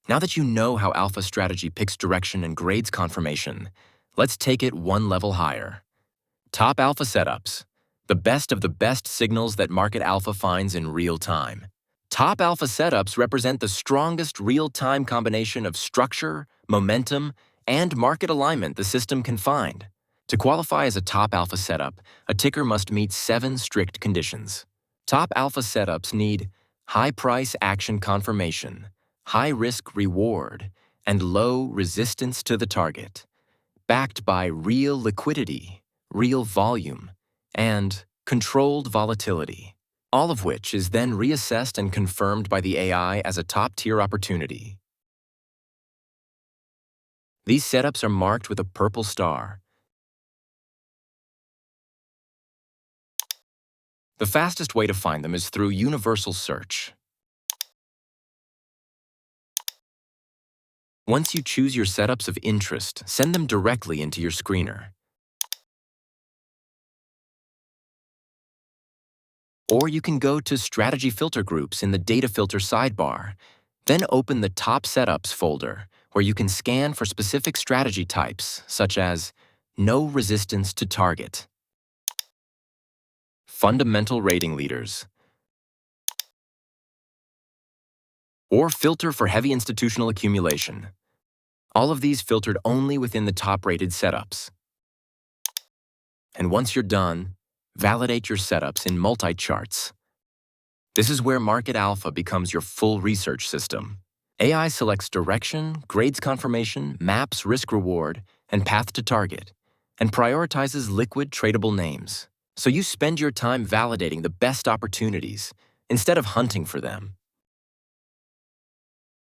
Now that you know how Alpha strategy picks direction and grades confirmation, let's take it one level higher. Top Alpha setups, the best of the best signals that MarketAlpha finds in real time. Top Alpha setups represent the strongest real-time combination of structure, momentum, and market alignment the system can find. To qualify as a Top Alpha setup, a ticker must meet 7 strict conditions. Top Alpha setups need high price action confirmation, high risk reward, and low resistance to the target, backed by real liquidity, real volume, and controlled volatility, all of which is then reassessed and confirmed by the AI as a top-tier opportunity. These setups are marked with a purple star. The fastest way to find them is through universal search. Once you choose your setups of interest, send them directly into your screener. Or you can go to Strategy Filter Groups in the Data Filter sidebar. Then open the Top Setups folder, where you can scan for specific strategy types, such as No Resistance to Target, Fundamental Rating Leaders, or filter for heavy institutional accumulation. All of these filtered only within the top-rated setups. And once you're done, validate your setups in multi-charts. This is where MarketAlpha becomes your full research system. AI selects direction, grades confirmation, maps risk-reward, and path to target, and prioritizes liquid tradable names. So you spend your time validating the best opportunities instead of hunting for them.